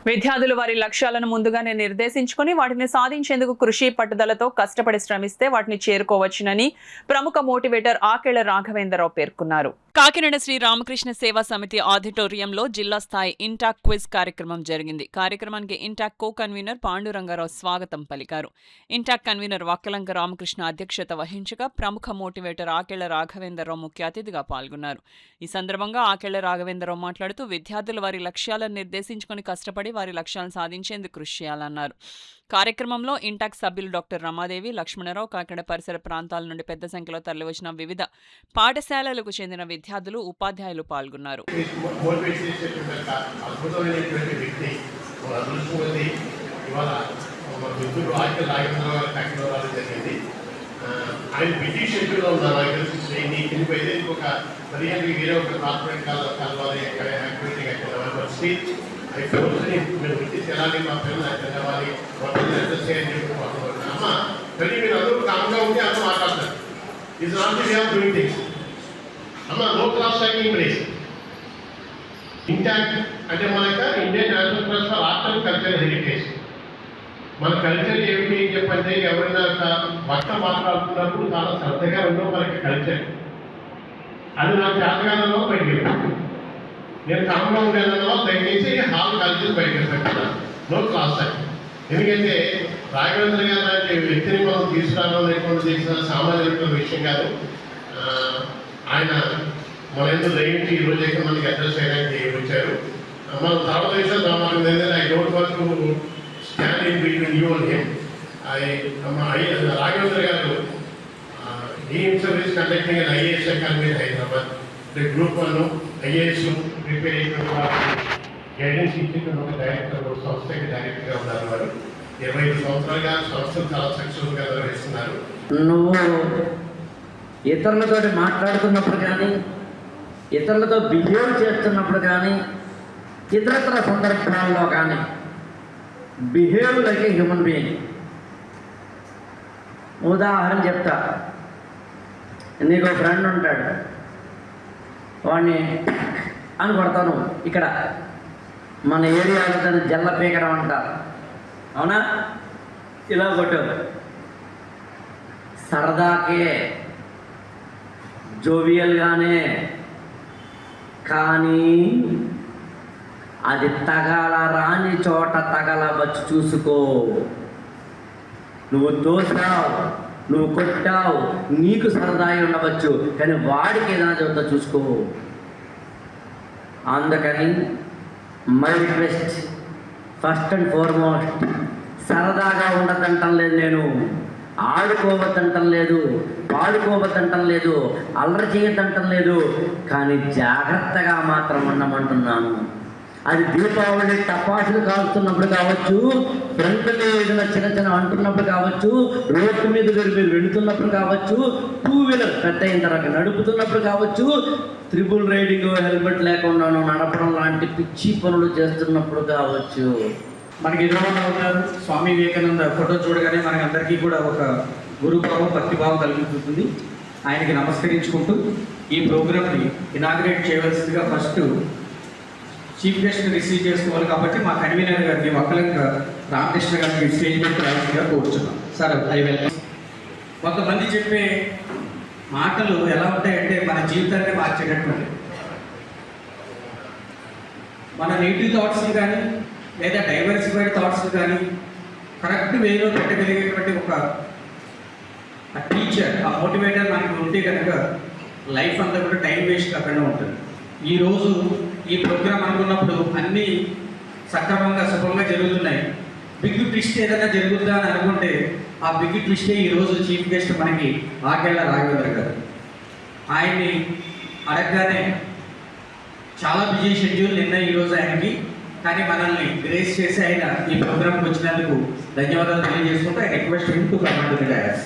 విద్యార్థులు వారి లక్ష్యాలను ముందుగానే నిర్దేశించుకుని వాటిని సాధించేందుకు కృషి పట్టుదలతో కష్టపడి శ్రమిస్తే వాటిని చేరుకోవచ్చునని ప్రముఖ మోటివేటర్ ఆకెళ్ల రాఘవేంద్రరావు పేర్కొన్నారు. కాకినాడ శ్రీ రామకృష్ణ సేవా సమితి ఆడిటోరియంలో జిల్లా స్థాయి ఇంటాక్ క్విజ్ కార్యక్రమం జరిగింది. కార్యక్రమానికి ఇంటాక్ కో కన్వీనర్ పాండురంగారావు స్వాగతం పలికారు. ఇంటాక్ కన్వీనర్ వక్కలంక రామకృష్ణ అధ్యక్షత వహించగా ప్రముఖ మోటివేటర్ ఆకెళ్ల రాఘవేంద్రరావు ముఖ్య అతిథిగా పాల్గొన్నారు. ఈ సందర్భంగా ఆకెళ్ల రాఘవేంద్రరావు మాట్లాడుతూ విద్యార్థులు వారి లక్ష్యాలను నిర్దేశించుకుని కష్టపడి వారి లక్ష్యాలను సాధించేందుకు కృషి చేయాలన్నారు. కార్యక్రమంలో ఇంటాక్ సభ్యులు డాక్టర్ రమాదేవి, లక్ష్మణరావు, కాకినాడ పరిసర ప్రాంతాల నుండి పెద్ద సంఖ్యలో తరలివచ్చిన వివిధ పాఠశాలలకు చెందిన విద్యార్థులు, ఉపాధ్యాయులు పాల్గొన్నారు. ఆయన బిజీ షెడ్యూల్లో ఉన్నారు. నాకు తెలిసి నీకు అయితే ఇంకొక 15 వేరే ఒక కార్పొరేట్ కలవాలి, ఎక్కడ యాక్టివిటీకి ఎక్కడ అవి ఫోర్స్ని మీరు వృత్తి చేయాలి, మా పిల్లలు ఎక్కడ చదవాలి, మొత్తం అడ్జస్ట్ చేయని చెప్పి అమ్మ కానీ మీరు అందరూ కామ్గా ఉంటే అందరూ మాట్లాడతారు. Is not the way of doing things. అమ్మ no class timing place intact అంటే మనక Indian National Trust for Art and Cultural Heritage. మన కల్చర్ ఏమిటి చెప్పంటే ఎవరైనా వక్త మాట్లాడుతున్నప్పుడు చాలా శ్రద్ధగా ఉండవు మనకి కల్చర్. అది నాకు చేతగానంలో బయటకు వెళ్తాను. నేను కామ్గా ఉండేదానిలో దయచేసి హాల్ కల్చర్ బయటకు వెళ్తాను. No class time. ఎందుకంటే రాఘవేంద్ర గారు లాంటి వ్యక్తిని మనం తీసుకురావడం లేకుండా చేసిన సామాజిక విషయం కాదు. ఆయన మన ఎందుకు దయచేసి ఈ రోజు అయితే మనకి అడ్రస్ చేయడానికి వచ్చారు. మనం తర్వాత విషయాలు రామాలి. I don't want to stand in between you and him. Raghavendra garu, he himself is conducting an IAS academy in Hyderabad. The group one IAS preparing guidance institute director సంస్థకి డైరెక్టర్ గా ఉన్నారు. వారు 25 సంవత్సరాలుగా సంస్థలు చాలా సక్సెస్ఫుల్ గా నిర్వహిస్తున్నారు. నువ్వు ఇతరులతో మాట్లాడుతున్నప్పుడు కానీ, ఇతరులతో బిహేవ్ చేస్తున్నప్పుడు కానీ, ఇతరత్ర సందర్భాల్లో కానీ behave like a human being. ఉదాహరణ చెప్తా. నీకు ఫ్రెండ్ ఉంటాడు, వాడిని అని కొడతాను. ఇక్కడ మన ఏరియాలో దాన్ని జల్ల పీకడం అంటారు, అవునా? ఇలా కొట్టు, సరదాకే, జోవియల్గానే, కానీ అది తగల రాని చోట తగలవచ్చు, చూసుకో. నువ్వు తోసావు, నువ్వు కొట్టావు, నీకు సరదా ఉండవచ్చు, కానీ వాడికి ఏదైనా చెబుతా చూసుకో. అందుకని my request, first and foremost, సరదాగా ఉండదంటం లేదు, నేను ఆడుకోవద్దంటం లేదు, పాడుకోవద్దంటం లేదు, అల్లరి చేయొద్దంటం లేదు, కానీ జాగ్రత్తగా మాత్రం ఉండమంటున్నాను. అది దీపావళి టపాసులు కాలుస్తున్నప్పుడు కావచ్చు, ఫ్రంట్లో ఏదైనా చిన్న చిన్న అంటున్నప్పుడు కావచ్చు, రోడ్డు మీద మీరు వెళుతున్నప్పుడు కావచ్చు, 2 వీలర్ పెద్ద అయిన తర్వాత నడుపుతున్నప్పుడు కావచ్చు, త్రిబుల్ రైడింగ్, హెల్మెట్ లేకుండాను నడపడం లాంటి పిచ్చి పనులు చేస్తున్నప్పుడు కావచ్చు. మనకి ఎదురుగా ఉన్నారు స్వామి వివేకానంద ఫోటో చూడగానే మనకి అందరికీ కూడా ఒక గురుభావం, భక్తిభావం కలుగుతుంది. ఆయనకి నమస్కరించుకుంటూ ఈ ప్రోగ్రామ్ని ఇనాగ్రేట్ చేయవలసిందిగా ఫస్ట్ చీఫ్ గెస్ట్ రిసీవ్ చేసుకోవాలి. కాబట్టి మా కన్వీనర్ గారిని వక్కలంక రామకృష్ణ గారికి స్టేజ్ మీద రావాల్సిందిగా కోరుచున్నాం. Sir, I welcome. కొంతమంది చెప్పే మాటలు ఎలా ఉంటాయంటే మన జీవితాన్ని మార్చేటటువంటి, మన నెగిటివ్ థాట్స్ని కానీ లేదా డైవర్సిఫైడ్ థాట్స్ని కానీ కరెక్ట్ వేలో పెట్టగలిగేటువంటి ఒక టీచర్, ఆ మోటివేటర్ మనకి ఉంటే కనుక లైఫ్ అంతా కూడా టైం వేస్ట్ కాకుండా ఉంటుంది. ఈరోజు ఈ ప్రోగ్రాం అనుకున్నప్పుడు అన్నీ సక్రమంగా శుభంగా జరుగుతున్నాయి. బిగ్ ట్విస్ట్ ఏదైనా జరుగుతుందా అని అనుకుంటే ఆ బిగ్ ట్విస్టే ఈరోజు చీఫ్ గెస్ట్ మనకి ఆకెళ్ల రాఘవేంద్ర గారు. ఆయన్ని అడగగానే చాలా బిజీ షెడ్యూల్ నిన్న ఈరోజు ఆయనకి, కానీ మనల్ని గ్రేస్ చేసి ఆయన ఈ ప్రోగ్రాంకి వచ్చినందుకు ధన్యవాదాలు తెలియజేసుకుంటూ I request him to come to the dais.